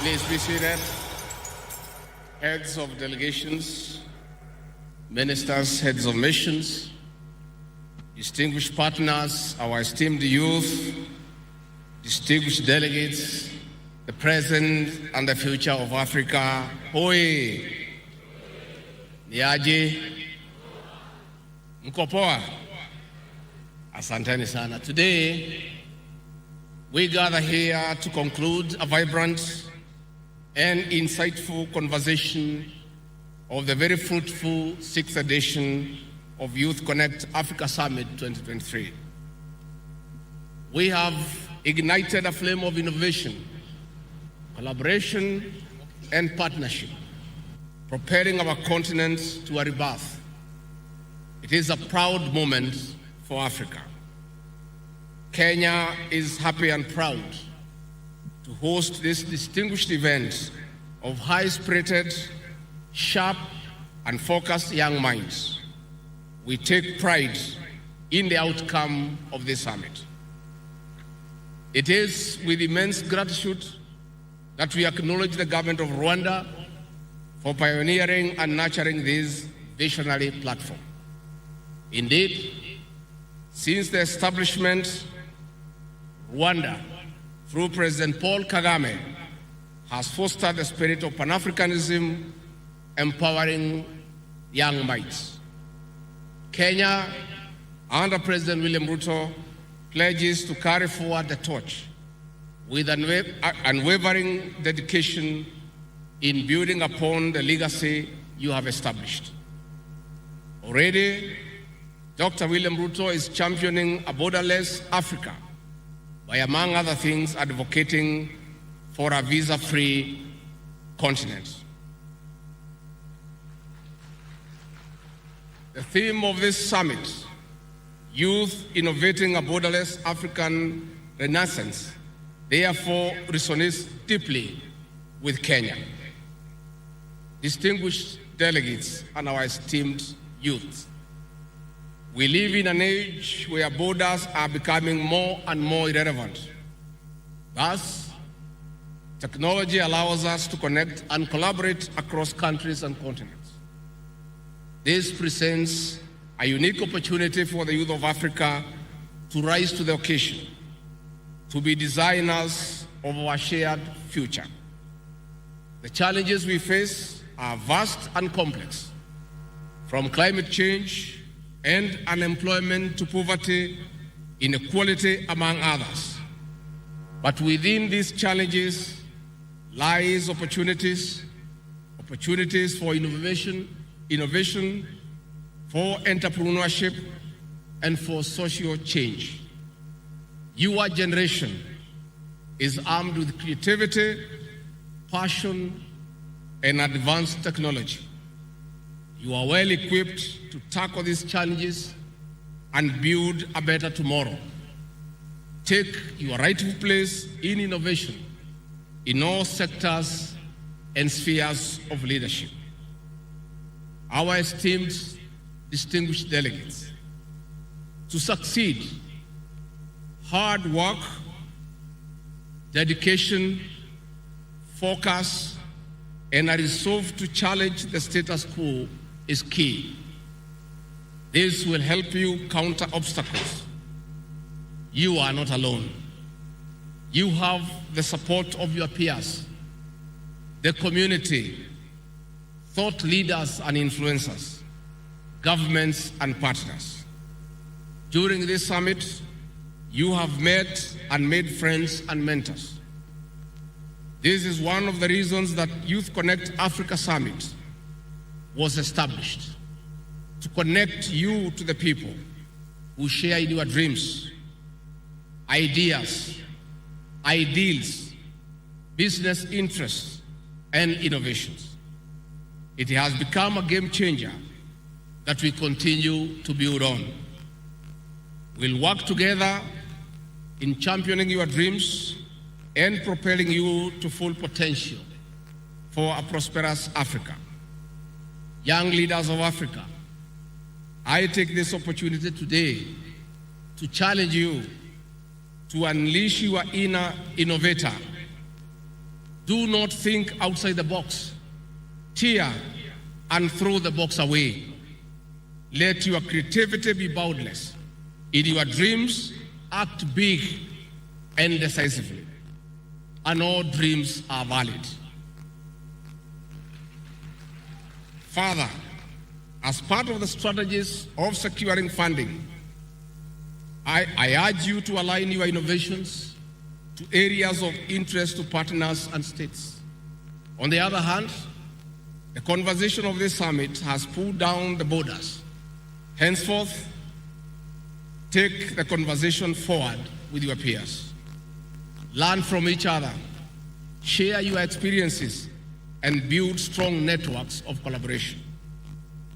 Please be seated. Heads of delegations, ministers, heads of missions, distinguished partners, our esteemed youth, distinguished delegates, the present and the future of Africa. Hoi! Niaje! Mkopoa! Asanteni sana. Today, we gather here to conclude a vibrant and insightful conversation of the very fruitful 6th edition of Youth Connekt Africa Summit 2023. We have ignited a flame of innovation, collaboration, and partnership, propelling our continent to a rebirth. It is a proud moment for Africa. Kenya is happy and proud to host this distinguished event of high-spirited, sharp, and focused young minds. We take pride in the outcome of this summit. It is with immense gratitude that we acknowledge the government of Rwanda for pioneering and nurturing this visionary platform. Indeed, since the establishment, Rwanda, through President Paul Kagame, has fostered the spirit of Pan-Africanism, empowering young minds. Kenya, under President William Ruto, pledges to carry forward the torch with unwavering dedication in building upon the legacy you have established. Already, Dr. William Ruto is championing a borderless Africa by, among other things, advocating for a visa-free continent. The theme of this summit, Youth Innovating a Borderless African Renaissance, therefore resonates deeply with Kenya. Distinguished delegates and our esteemed youth, we live in an age where borders are becoming more and more irrelevant. Thus, technology allows us to connect and collaborate across countries and continents. This presents a unique opportunity for the youth of Africa to rise to the occasion, to be designers of our shared future. The challenges we face are vast and complex, from climate change and unemployment to poverty, inequality, among others. But within these challenges lies opportunities for innovation, for entrepreneurship, and for social change. Your generation is armed with creativity, passion, and advanced technology. You are well equipped to tackle these challenges and build a better tomorrow. Take your rightful place in innovation in all sectors and spheres of leadership. Our esteemed, distinguished delegates, to succeed, hard work, dedication, focus, and a resolve to challenge the status quo is key. This will help you counter obstacles. You are not alone. You have the support of your peers, the community, thought leaders and influencers, governments and partners. During this summit, you have met and made friends and mentors. This is one of the reasons that Youth Connekt Africa Summit was established, to connect you to the people who share your dreams, ideas, ideals, business interests, and innovations. It has become a game changer that we continue to build on. We'll work together in championing your dreams and propelling you to full potential for a prosperous Africa. Young leaders of Africa, I take this opportunity today to challenge you to unleash your inner innovator. Do not think outside the box. Tear and throw the box away. Let your creativity be boundless. In your dreams, act big and decisively. And all dreams are valid. Further, as part of the strategies of securing funding, I urge you to align your innovations to areas of interest to partners and states. On the other hand, the conversation of this summit has pulled down the borders. Henceforth, take the conversation forward with your peers. Learn from each other, share your experiences, and build strong networks of collaboration.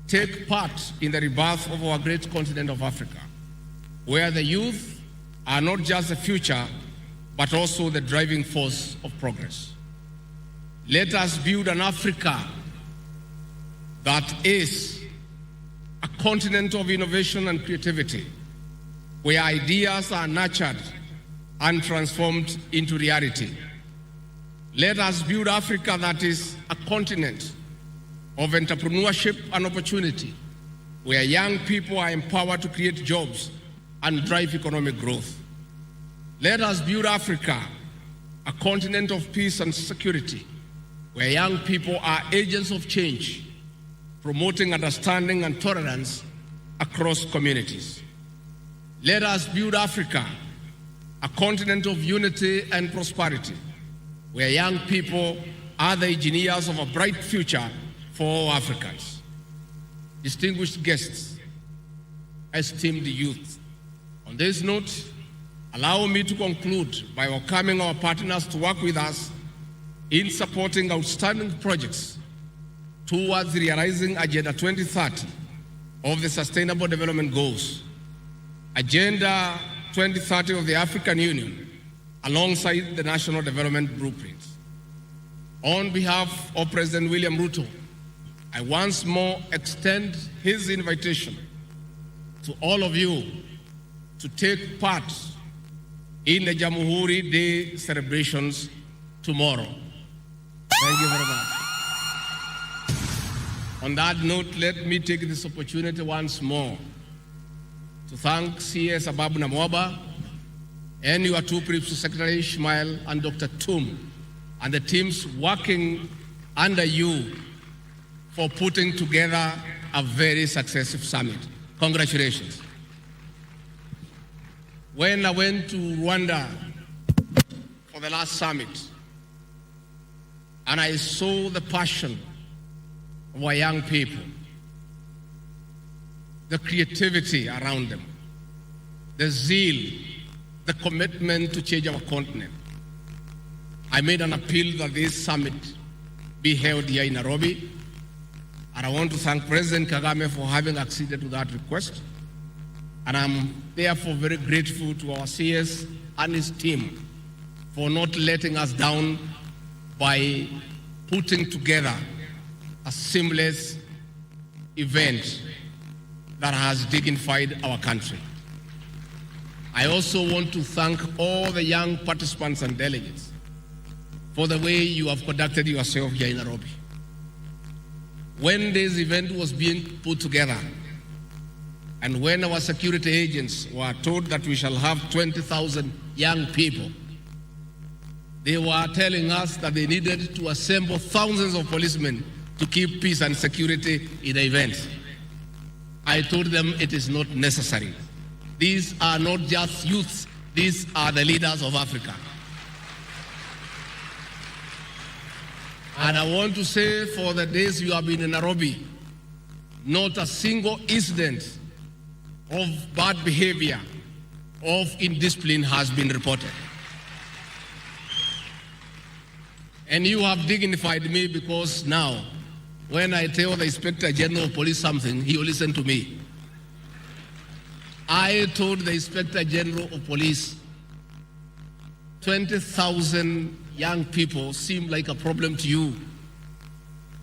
Take part in the rebirth of our great continent of Africa, where the youth are not just the future, but also the driving force of progress. Let us build an Africa that is a continent of innovation and creativity, where ideas are nurtured and transformed into reality. Let us build Africa that is a continent of entrepreneurship and opportunity, where young people are empowered to create jobs and drive economic growth. Let us build Africa a continent of peace and security, where young people are agents of change, promoting understanding and tolerance across communities. Let us build Africa a continent of unity and prosperity, where young people are the engineers of a bright future for all Africans. Distinguished guests, esteemed youth, on this note, allow me to conclude by welcoming our partners to work with us in supporting outstanding projects towards realizing Agenda 2030 of the Sustainable Development Goals, Agenda 2030 of the African Union, alongside the National Development Blueprint. On behalf of President William Ruto, I once more extend his invitation to all of you to take part in the Jamhuri Day celebrations tomorrow. Thank you very much. On that note, let me take this opportunity once more to thank CS Ababu Namwaba and your two Principal Secretary Ishmael and Dr. Tum and the teams working under you for putting together a very successful summit. Congratulations. When I went to Rwanda for the last summit, and I saw the passion of our young people, the creativity around them, the zeal, the commitment to change our continent, I made an appeal that this summit be held here in Nairobi. And I want to thank President Kagame for having acceded to that request. And I'm therefore very grateful to our CS and his team for not letting us down by putting together a seamless event that has dignified our country. I also want to thank all the young participants and delegates for the way you have conducted yourself here in Nairobi. When this event was being put together, and when our security agents were told that we shall have 20,000 young people, they were telling us that they needed to assemble thousands of policemen to keep peace and security in the event. I told them it is not necessary. These are not just youths, these are the leaders of Africa. And I want to say, for the days you have been in Nairobi, not a single incident of bad behavior, of indiscipline has been reported. And you have dignified me, because now, when I tell the Inspector General of Police something, he will listen to me. I told the Inspector General of Police, 20,000 young people seem like a problem to you.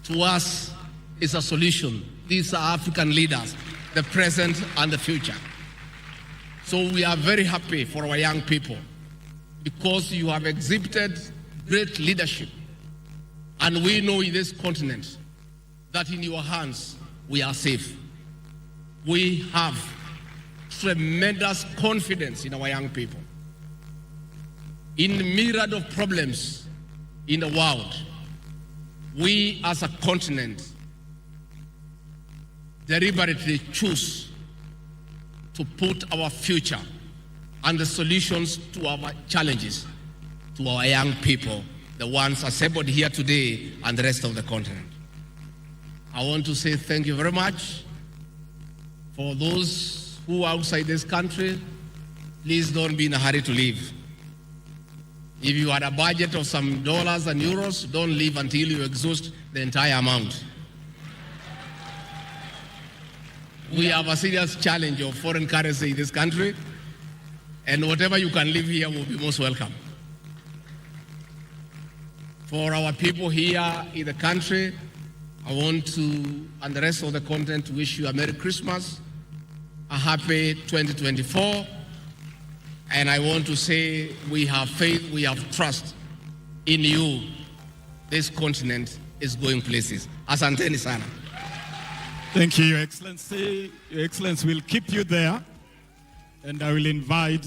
To us, it's a solution. These are African leaders, the present and the future. So we are very happy for our young people, because you have exhibited great leadership And we know in this continent that in your hands we are safe. We have tremendous confidence in our young people. In the myriad of problems in the world, we as a continent deliberately choose to put our future and the solutions to our challenges to our young people, the ones assembled here today and the rest of the continent. I want to say thank you very much. For those who are outside this country, please don't be in a hurry to leave. If you had a budget of some dollars and euros, don't leave until you exhaust the entire amount. We have a serious challenge of foreign currency in this country, and whatever you can leave here will be most welcome. For our people here in the country, I want to, and the rest of the continent, to wish you a Merry Christmas, a happy 2024, and I want to say we have faith, we have trust in you. This continent is going places. Asanteni sana. Thank you, Your Excellency. Your Excellency will keep you there, and I will invite